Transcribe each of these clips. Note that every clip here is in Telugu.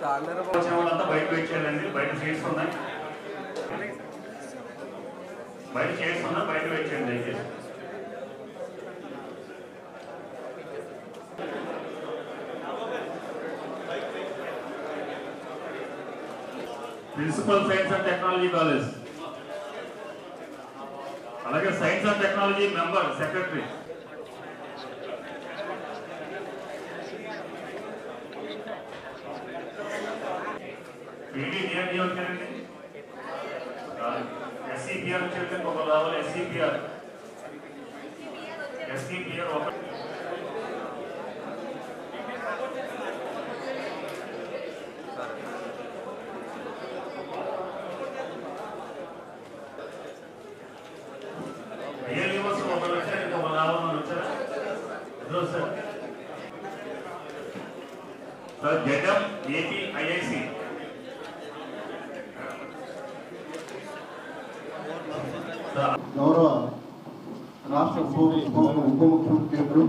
వచ్చేవాళ్ళంతా బయట వెయిట్ చేయాలండి. బయట చైర్స్ ఉన్నాయి, బయట చైర్స్ ఉన్నాయి, బయట వెయిట్ చేయండి దయచేసి. Principal science and technology college, అలాగే science and technology member secretary, PDDRD వచ్చారండి, ఎస్సీపీఆర్ వచ్చేది ఒకరు రావాలి. ఎస్సీపీఆర్ ఒక జెడ్ఎం ఏపీ ఐఐసి, గౌరవ రాష్ట్ర ఉప ముఖ్యమంత్రి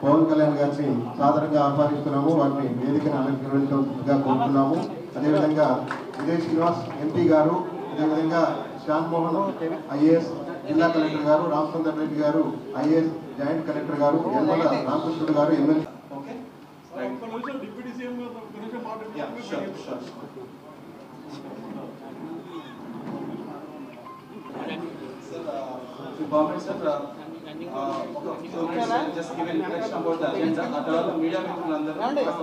పవన్ కళ్యాణ్ గారిని సాధారణంగా ఆహ్వానిస్తున్నాము. వారిని వేదికను అలంకరించగా కోరుతున్నాము. అదేవిధంగా విజయ్ శ్రీనివాస్ ఎంపీ గారు, అదేవిధంగా శ్యామ్ మోహన్ ఐఏఎస్ జిల్లా కలెక్టర్ గారు, రామచంద్ర రెడ్డి గారు ఐఏఎస్ జాయింట్ కలెక్టర్ గారు, యనమల రామకృష్ణుడు గారు ఎమ్మెల్యే.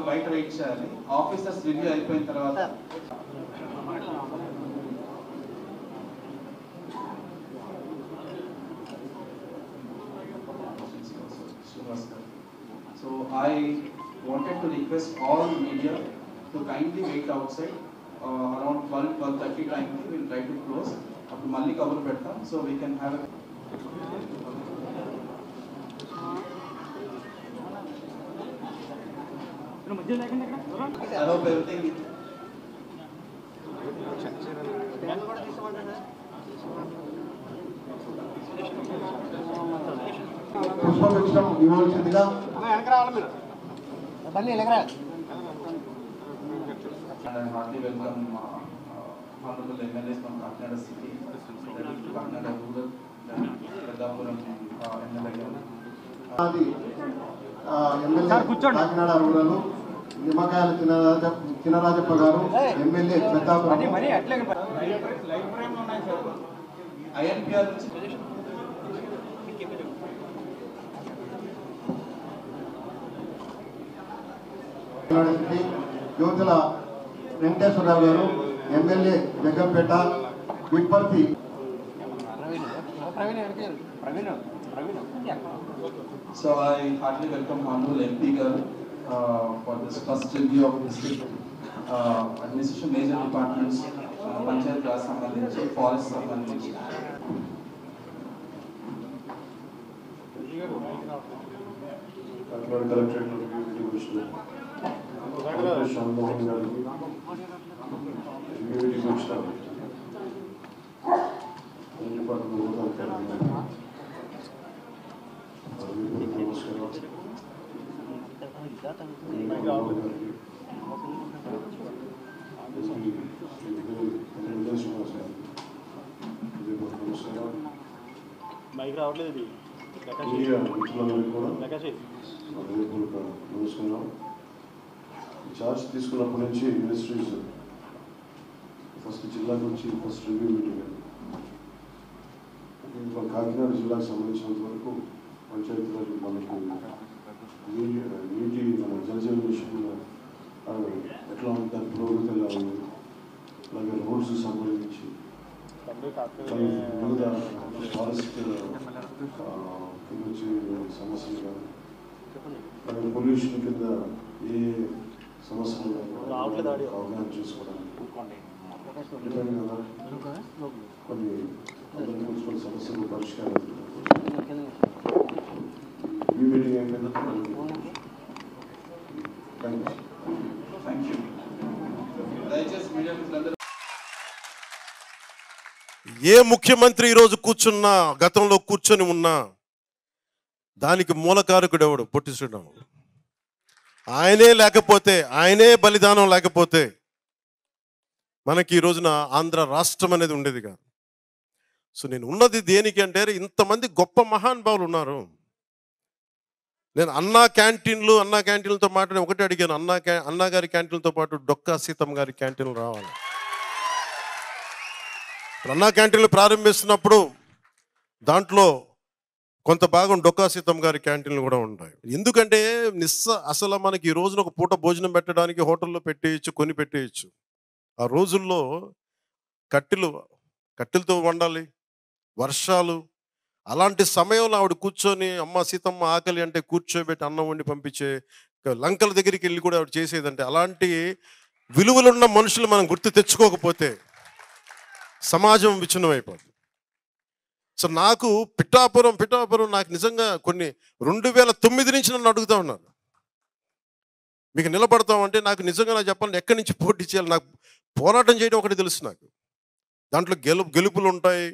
బయట వెయిట్ చేయాలి. ఆఫీసర్స్ రివ్యూ అయిపోయిన తర్వాత So I wanted to request all media to kindly wait outside. Around 12:30 time we will try to close. Appu malli cover pedtam so we can have a I hope everything పుష్పగుచ్చం ఇవ్వాల్సిందిగా and heartily welcome honorable MLAs from Kakinada City, Kakinada Rural, Pedapuram MLA. MLA Kakinada rural, Nimmakayala Chinarajappa గారు ఎమ్మెల్యే పెద్దాపురం. INPR యువతుల వెంకటేశ్వరరావు గారు MLA Jaggampeta Vipparthi. So I heartily welcome honorable MP garu for this first review of district administration major departments, panchayat raj sambandhinchi, forest sambandhinchi. Kakinada Collectorate review commissioner Shyam Mohan garu review commissioner mike రావట్లేదు. నమస్కారం. ఛార్జ్ తీసుకున్నప్పటి నుంచి మినిస్ట్రీస్ ఫస్ట్ జిల్లాకు వచ్చి ఫస్ట్ రివ్యూ మీటింగ్ కాకినాడ జిల్లాకు సంబంధించినంత వరకు పంచాయతీరాజ్ మనకి నీటి మన జలజీవన మిషన్ ఎట్లా ఉంది, దాని పురోగతి ఎలా ఉంది, అలాగే రోడ్స్ సంబంధించి వివిధ ఫారెస్ట్ కింద వచ్చే సమస్యలు కానీ, అలాగే పొల్యూషన్ కింద ఏ సమస్యలు అవగాహన చేసుకోవడానికి కదా కొన్ని అందరికీ మున్సిపల్ సమస్యలు పరిష్కారం ఈ మీటింగ్ అయిపోయింది. Thank you. దయచేసి మీడియా మిత్రులందరూ ఏ ముఖ్యమంత్రి ఈరోజు కూర్చున్నా, గతంలో కూర్చొని ఉన్నా దానికి మూలకారకుడు ఎవడు? పొట్టి శ్రీరాములు. ఆయనే లేకపోతే, ఆయనే బలిదానం లేకపోతే మనకి ఈ రోజున ఆంధ్ర రాష్ట్రం అనేది ఉండేది కాదు. సో నేను ఉన్నది దేనికి అంటే, ఇంతమంది గొప్ప మహానుభావులు ఉన్నారు. నేను అన్నా క్యాంటీన్లతో మాట్లాడి ఒకటే అడిగాను, అన్నా గారి క్యాంటీన్లతో పాటు డొక్కా సీతమ్మ గారి క్యాంటీన్లు రావాలి. అన్నా క్యాంటీన్లు ప్రారంభిస్తున్నప్పుడు దాంట్లో కొంత భాగం డొక్కా సీతమ్మ గారి క్యాంటీన్లు కూడా ఉంటాయి. ఎందుకంటే అసలు మనకి ఈ రోజున ఒక పూట భోజనం పెట్టడానికి హోటల్లో పెట్టేయచ్చు, కొని పెట్టేయచ్చు. ఆ రోజుల్లో కట్టెలతో వండాలి, వర్షాలు. అలాంటి సమయంలో ఆవిడ కూర్చొని అమ్మ సీతమ్మ ఆకలి అంటే కూర్చోబెట్టి అన్నం వండి పంపించే, లంకల దగ్గరికి వెళ్ళి కూడా ఆవిడ చేసేదంటే, అలాంటి విలువలున్న మనుషులు మనం గుర్తు తెచ్చుకోకపోతే సమాజం విచ్ఛిన్నం అయిపోతుంది. సో నాకు పిఠాపురం నాకు నిజంగా కొన్ని 2009 నుంచి నన్ను అడుగుతూ ఉన్నారు, మీకు నిలబడతామంటే నాకు నిజంగా నాకు చెప్పాలంటే ఎక్కడి నుంచి పోటీ చేయాలి. నాకు పోరాటం చేయడం ఒకటి తెలుసు. నాకు దాంట్లో గెలుపులు ఉంటాయి,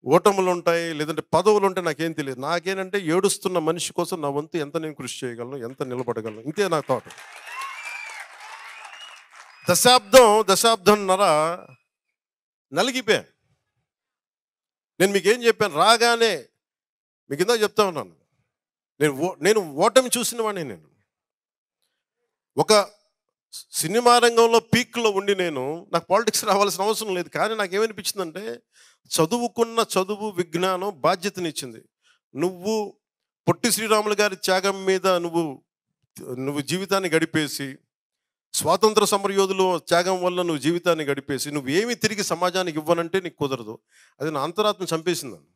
ఓటములు ఉంటాయి, లేదంటే పదవులు ఉంటాయి, నాకేం తెలియదు. నాకేంటంటే ఏడుస్తున్న మనిషి కోసం నా వంతు ఎంత నేను కృషి చేయగలను, ఎంత నిలబడగలను, ఇంతే నా థాట్. దశాబ్దంన్నర నలిగిపోయా. నేను మీకేం చెప్పాను, రాగానే మీకు ఇందాక చెప్తా ఉన్నాను, నేను ఓటమి చూసిన వాడిని. నేను ఒక సినిమా రంగంలో పీక్లో ఉండి నాకు పాలిటిక్స్ రావాల్సిన అవసరం లేదు. కానీ నాకేమనిపించిందంటే, చదువుకున్న చదువు విజ్ఞానం బాధ్యతనిచ్చింది. నువ్వు పొట్టి శ్రీరాములు గారి త్యాగం మీద నువ్వు జీవితాన్ని గడిపేసి, స్వాతంత్ర సమరయోధులు త్యాగం వల్ల నువ్వు జీవితాన్ని గడిపేసి నువ్వేమీ తిరిగి సమాజానికి ఇవ్వనంటే నీకు కుదరదు. అది నా అంతరాత్మ చంపేసిందని.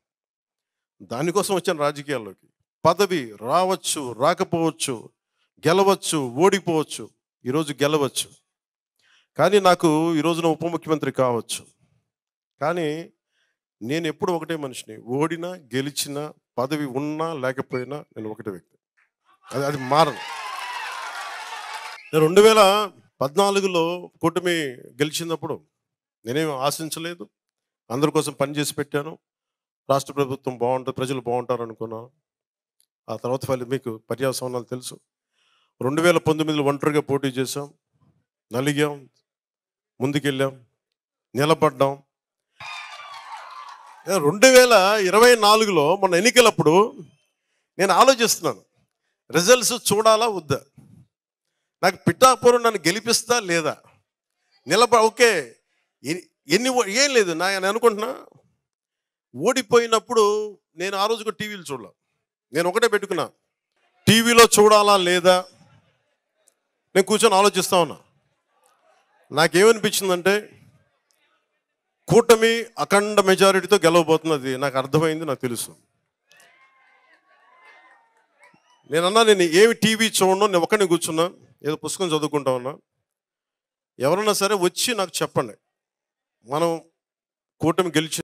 దానికోసం వచ్చాను రాజకీయాల్లోకి. పదవి రావచ్చు, రాకపోవచ్చు, గెలవచ్చు, ఓడిపోవచ్చు. ఈరోజు గెలవచ్చు, కానీ నాకు ఈరోజున ఉప ముఖ్యమంత్రి కావచ్చు. కానీ నేను ఎప్పుడు ఒకటే మనిషిని, ఓడినా గెలిచినా పదవి ఉన్నా లేకపోయినా నేను ఒకటే వ్యక్తి. అది మారను. నేను 2014లో కూటమి గెలిచినప్పుడు నేనేమి ఆశించలేదు, అందరి కోసం పనిచేసి పెట్టాను. రాష్ట్ర ప్రభుత్వం బాగుంటుంది, ప్రజలు బాగుంటారు అనుకున్నాను. ఆ తర్వాత మీకు పర్యావసనాలు తెలుసు. 2019లో ఒంటరిగా పోటీ చేసాం, నలిగాం, ముందుకెళ్ళాం, నిలబడ్డాం. 2024లో మొన్న ఎన్నికలప్పుడు నేను ఆలోచిస్తున్నాను, రిజల్ట్స్ చూడాలా వద్దా, నాకు పిఠాపురం నన్ను గెలిపిస్తా లేదా, ఓకే ఏం లేదు. నేను అనుకుంటున్నా, ఓడిపోయినప్పుడు నేను ఆ రోజుకు టీవీలు చూడాల. నేను ఒకటే పెట్టుకున్నా, టీవీలో చూడాలా లేదా నేను కూర్చొని ఆలోచిస్తా ఉన్నా. నాకేమనిపించిందంటే, కూటమి అఖండ మెజారిటీతో గెలవబోతున్నది నాకు అర్థమైంది, నాకు తెలుసు. నేను ఏమి టీవీ చూడను, నేను ఒక్కడిని కూర్చున్నా, ఏదో పుస్తకం చదువుకుంటా ఉన్నా. ఎవరన్నా సరే వచ్చి నాకు చెప్పండి, మనం కూటమి గెలిచి